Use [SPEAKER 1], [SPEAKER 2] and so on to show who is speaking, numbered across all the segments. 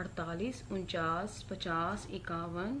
[SPEAKER 1] 48, 49, 50, 51,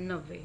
[SPEAKER 1] 90।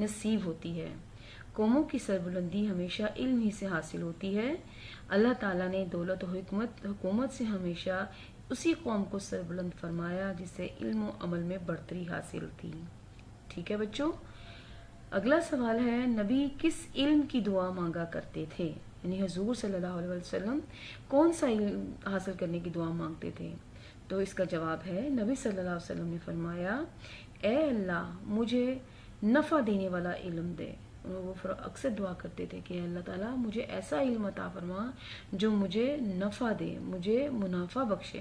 [SPEAKER 1] نصیب ہوتی ہے۔ قوموں کی سربلندی ہمیشہ علم ہی سے حاصل ہوتی ہے۔ اللہ تعالیٰ نے دولت و حکومت سے ہمیشہ اسی قوم کو سربلند فرمایا جسے علم و عمل میں برتری حاصل تھی۔ ٹھیک ہے بچوں، اگلا سوال ہے، نبی کس علم کی دعا مانگا کرتے تھے؟ یعنی حضور صلی اللہ علیہ وسلم کون سا علم حاصل کرنے کی دعا مانگتے تھے؟ تو اس کا جواب ہے، نبی صلی اللہ علیہ وسلم نے فرمایا، اے اللہ مجھے نفع دینے والا علم دے۔ وہ اکثر دعا کرتے تھے کہ اللہ تعالیٰ مجھے ایسا علم عطا فرما جو مجھے نفع دے، مجھے منافع بخشے۔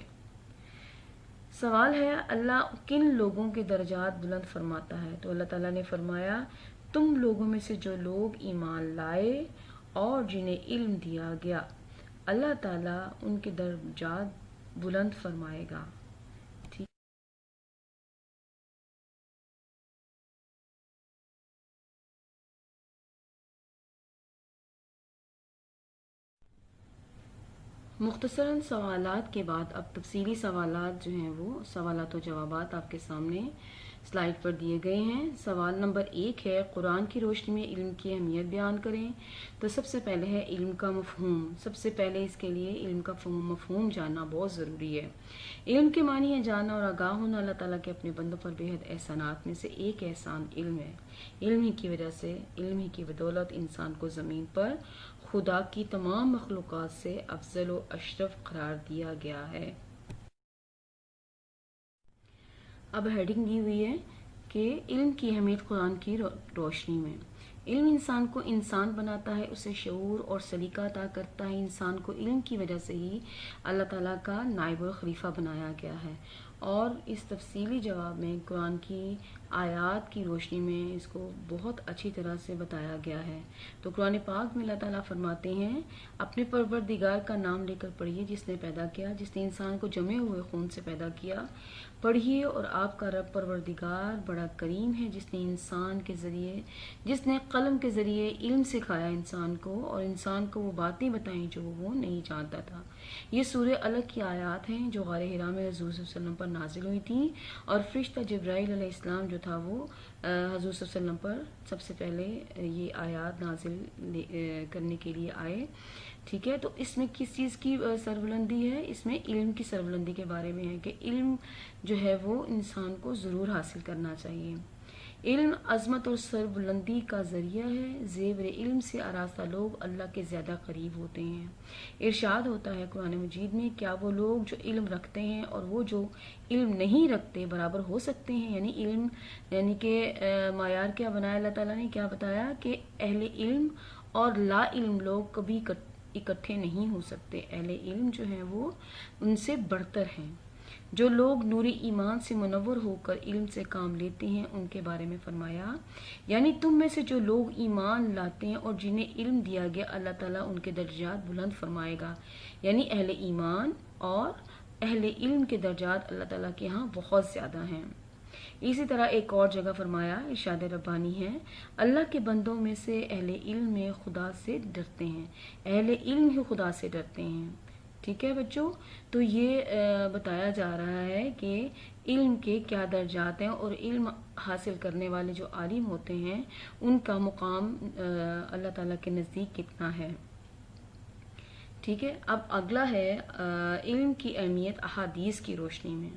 [SPEAKER 1] سوال ہے، اللہ کن لوگوں کے درجات بلند فرماتا ہے؟ تو اللہ تعالیٰ نے فرمایا، تم لوگوں میں سے جو لوگ ایمان لائے اور جنہیں علم دیا گیا، اللہ تعالیٰ ان کے درجات بلند فرمائے گا۔ ٹھیک، مختصراً سوالات کے بعد اب تفصیلی سوالات جو ہیں وہ سوالات و جوابات آپ کے سامنے سلائیڈ پر دیے گئے ہیں۔ سوال نمبر 1 ہے، قرآن کی روشنی میں علم کی اہمیت بیان کریں۔ تو سب سے پہلے ہے علم کا مفہوم۔ سب سے پہلے اس کے لیے علم کا مفہوم جاننا بہت ضروری ہے۔ علم کے معنی ہے جاننا اور آگاہ ہونا۔ اللہ تعالیٰ کے اپنے بندوں پر بے حد احسانات میں سے ایک احسان علم ہے۔ علم ہی کی وجہ سے، علم ہی کی بدولت انسان کو زمین پر خدا کی تمام مخلوقات سے افضل و اشرف قرار دیا گیا ہے۔ اب ہیڈنگ دی ہوئی ہے کہ علم کی اہمیت قرآن کی روشنی میں۔ علم انسان کو انسان بناتا ہے، اسے شعور اور سلیقہ عطا کرتا ہے۔ انسان کو علم کی وجہ سے ہی اللہ تعالیٰ کا نائب الخلیفہ بنایا گیا ہے، اور اس تفصیلی جواب میں قرآن کی آیات کی روشنی میں اس کو بہت اچھی طرح سے بتایا گیا ہے۔ تو قرآن پاک میں اللہ تعالیٰ فرماتے ہیں، اپنے پروردگار کا نام لے کر پڑھیے جس نے پیدا کیا، جس نے انسان کو جمے ہوئے خون سے پیدا کیا۔ پڑھیے، اور آپ کا رب پروردگار بڑا کریم ہے، جس نے انسان کے ذریعے، جس نے قلم کے ذریعے علم سکھایا انسان کو، اور انسان کو وہ باتیں بتائیں جو وہ نہیں جانتا تھا۔ یہ سورہ الگ کی آیات ہیں جو غار حرا میں حضور صلی اللہ علیہ وسلم پر نازل ہوئی تھیں، اور فرشتہ جبرائیل علیہ السلام جو تھا وہ حضور صلی اللہ علیہ وسلم پر سب سے پہلے یہ آیات نازل کرنے کے لیے آئے۔ ٹھیک ہے، تو اس میں کس چیز کی سربلندی ہے؟ اس میں علم کی سربلندی کے بارے میں ہے کہ علم جو ہے وہ انسان کو ضرور حاصل کرنا چاہیے۔ علم عظمت اور سربلندی کا ذریعہ ہے۔ زیور علم سے آراستہ لوگ اللہ کے زیادہ قریب ہوتے ہیں۔ ارشاد ہوتا ہے قرآن مجید میں، کیا وہ لوگ جو علم رکھتے ہیں اور وہ جو علم نہیں رکھتے برابر ہو سکتے ہیں؟ یعنی علم، یعنی کہ معیار کیا بنایا اللہ تعالیٰ نے؟ کیا بتایا کہ اہل علم اور لا علم لوگ کبھی اکٹھے نہیں ہو سکتے۔ اہل علم جو ہیں وہ ان سے برتر ہیں۔ جو لوگ نور ایمان سے منور ہو کر علم سے کام لیتے ہیں ان کے بارے میں فرمایا، یعنی تم میں سے جو لوگ ایمان لاتے ہیں اور جنہیں علم دیا گیا، اللہ تعالیٰ ان کے درجات بلند فرمائے گا۔ یعنی اہل ایمان اور اہل علم کے درجات اللہ تعالیٰ کے ہاں بہت زیادہ ہیں۔ اسی طرح ایک اور جگہ فرمایا، ارشاد ربانی ہے، اللہ کے بندوں میں سے اہل علم میں خدا سے ڈرتے ہیں، اہل علم ہی خدا سے ڈرتے ہیں۔ ٹھیک ہے بچوں، تو یہ بتایا جا رہا ہے کہ علم کے کیا درجات ہیں، اور علم حاصل کرنے والے جو عالم ہوتے ہیں ان کا مقام اللہ تعالیٰ کے نزدیک کتنا ہے۔ ٹھیک ہے، اب اگلا ہے علم کی اہمیت احادیث کی روشنی میں۔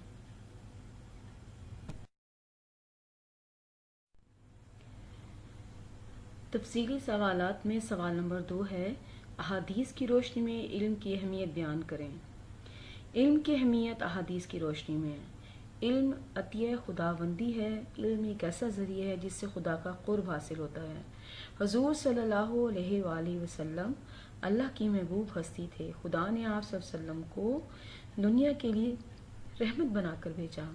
[SPEAKER 1] تفصیلی سوالات میں سوال نمبر 2 ہے، احادیث کی روشنی میں علم کی اہمیت بیان کریں۔ علم کی اہمیت احادیث کی روشنی میں ہے۔ علم عطیہ خداوندی ہے۔ علم ایک ایسا ذریعہ ہے جس سے خدا کا قرب حاصل ہوتا ہے۔ حضور صلی اللہ علیہ وآلہ وسلم اللہ کی محبوب ہستی تھے۔ خدا نے آپ صلی اللہ علیہ وسلم کو دنیا کے لیے رحمت بنا کر بھیجا۔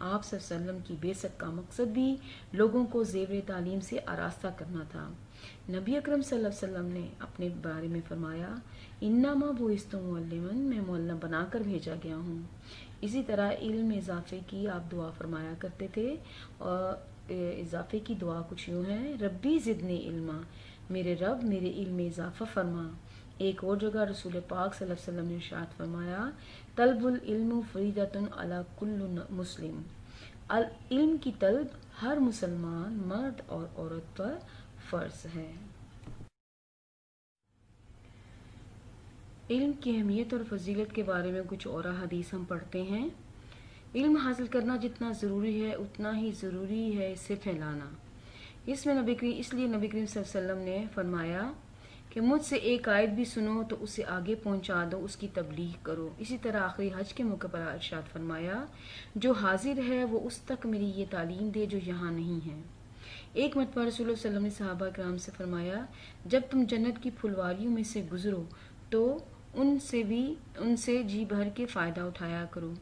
[SPEAKER 1] آپ صلی اللہ علیہ وسلم کی بعثت کا مقصد بھی لوگوں کو زیور تعلیم سے آراستہ کرنا تھا۔ نبی اکرم صلی اللہ علیہ وسلم نے اپنے بارے میں فرمایا، انما بعثت معلما، میں معلم بنا کر بھیجا گیا ہوں۔ اسی طرح علم میں اضافے کی آپ دعا فرمایا کرتے تھے، اور اضافے کی دعا کچھ یوں ہے، ربی زدنی علما، میرے رب میرے علم میں اضافہ فرما۔ ایک اور جگہ رسول پاک صلی اللہ علیہ وسلم نے ارشاد فرمایا، طلب العلم فریضۃ علی کل مسلم، علم کی طلب ہر مسلمان مرد اور عورت پر فرض ہے۔ علم کی اہمیت اور فضیلت کے بارے میں کچھ اور حدیث ہم پڑھتے ہیں۔ علم حاصل کرنا جتنا ضروری ہے اتنا ہی ضروری ہے اسے پھیلانا۔ اس لیے نبی کریم صلی اللہ علیہ وسلم نے فرمایا کہ مجھ سے ایک آیت بھی سنو تو اسے آگے پہنچا دو، اس کی تبلیغ کرو۔ اسی طرح آخری حج کے موقع پر ارشاد فرمایا جو حاضر ہے وہ اس تک میری یہ تعلیم دے جو یہاں نہیں ہے۔ ایک مرتبہ رسول اللہ صلی اللہ علیہ وسلم نے صحابہ کرام سے فرمایا جب تم جنت کی پھلواریوں میں سے گزرو تو ان سے جی بھر کے فائدہ اٹھایا کرو۔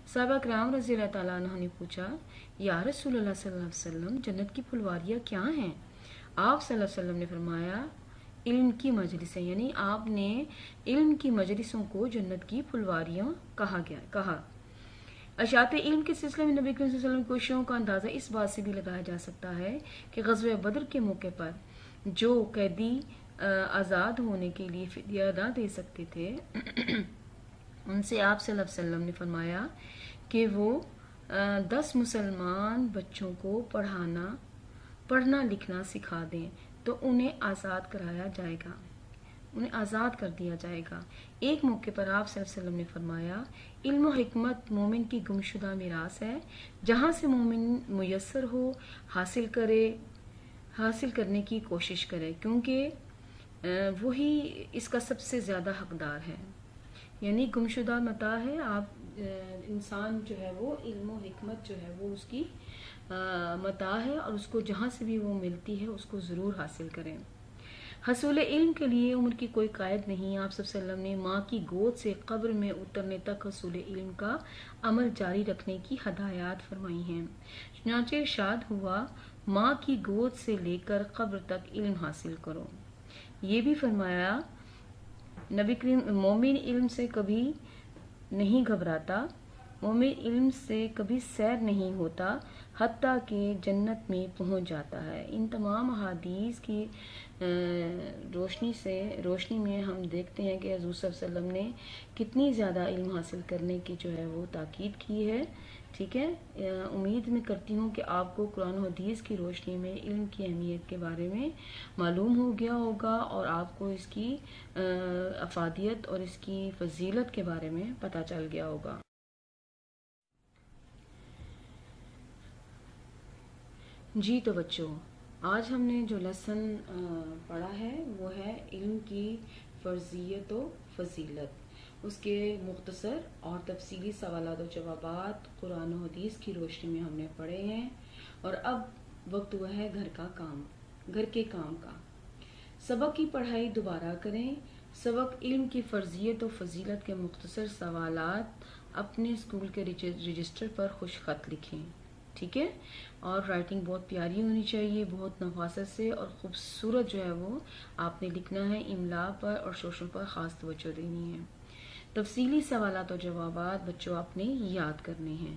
[SPEAKER 1] صحابہ کرام رضی اللہ تعالیٰ عنہ نے پوچھا یا رسول اللہ صلی اللہ علیہ وسلم جنت کی پھلواریاں کیا ہیں؟ آپ صلی اللہ علیہ وسلم نے فرمایا علم کی مجلسیں، یعنی آپ نے علم کی مجلسوں کو جنت کی پھلواریاں کہا۔ اشاعت علم کے سلسلے میں نبی کریم صلی اللہ علیہ وسلم کی کوششوں کا اندازہ اس بات سے بھی لگایا جا سکتا ہے کہ غزوہ بدر کے موقع پر جو قیدی آزاد ہونے کے لیے فدیہ نہ دے سکتے تھے ان سے آپ صلی اللہ علیہ وسلم نے فرمایا کہ وہ 10 مسلمان بچوں کو پڑھنا لکھنا سکھا دیں تو انہیں آزاد کر دیا جائے گا۔ ایک موقع پر آپ صلی اللہ علیہ وسلم نے فرمایا علم و حکمت مومن کی گمشدہ میراث ہے، جہاں سے مومن میسر ہو حاصل کرنے کی کوشش کرے، کیونکہ وہی اس کا سب سے زیادہ حقدار ہے۔ یعنی گمشدہ متاع ہے، آپ انسان جو ہے وہ علم و حکمت جو ہے وہ اس کی متاع ہے اور اس کو جہاں سے بھی وہ ملتی ہے اس کو ضرور حاصل کریں۔ حصول علم کے لیے عمر کی کوئی قید نہیں۔ آپ صلی اللہ علیہ وسلم نے ماں کی گود سے قبر میں اترنے تک حصول علم کا عمل جاری رکھنے کی ہدایات فرمائی ہیں۔ چنانچہ ارشاد ہوا ماں کی گود سے لے کر قبر تک علم حاصل کرو۔ یہ بھی فرمایا نبی کریم مومن علم سے کبھی نہیں گھبراتا، مومن علم سے کبھی سیر نہیں ہوتا حتیٰ کہ جنت میں پہنچ جاتا ہے۔ ان تمام احادیث کی روشنی میں ہم دیکھتے ہیں کہ حضور صلی اللہ علیہ وسلم نے کتنی زیادہ علم حاصل کرنے کی جو ہے وہ تاکید کی ہے۔ ٹھیک ہے، امید میں کرتی ہوں کہ آپ کو قرآن و حدیث کی روشنی میں علم کی اہمیت کے بارے میں معلوم ہو گیا ہوگا اور آپ کو اس کی افادیت اور اس کی فضیلت کے بارے میں پتہ چل گیا ہوگا۔ جی تو بچوں، آج ہم نے جو لیسن پڑھا ہے وہ ہے علم کی فرضیت و فضیلت۔ اس کے مختصر اور تفصیلی سوالات و جوابات قرآن و حدیث کی روشنی میں ہم نے پڑھے ہیں، اور اب وقت ہوا ہے گھر کے کام کا۔ سبق کی پڑھائی دوبارہ کریں۔ سبق علم کی فرضیت و فضیلت کے مختصر سوالات اپنے اسکول کے رجسٹر پر خوش خط لکھیں، ٹھیک ہے، اور رائٹنگ بہت پیاری ہونی چاہیے، بہت نفاست سے اور خوبصورت جو ہے وہ آپ نے لکھنا ہے۔ املا پر اور شوشوں پر خاص توجہ دینی ہے۔ تفصیلی سوالات و جوابات بچوں آپ نے یاد کرنے ہیں۔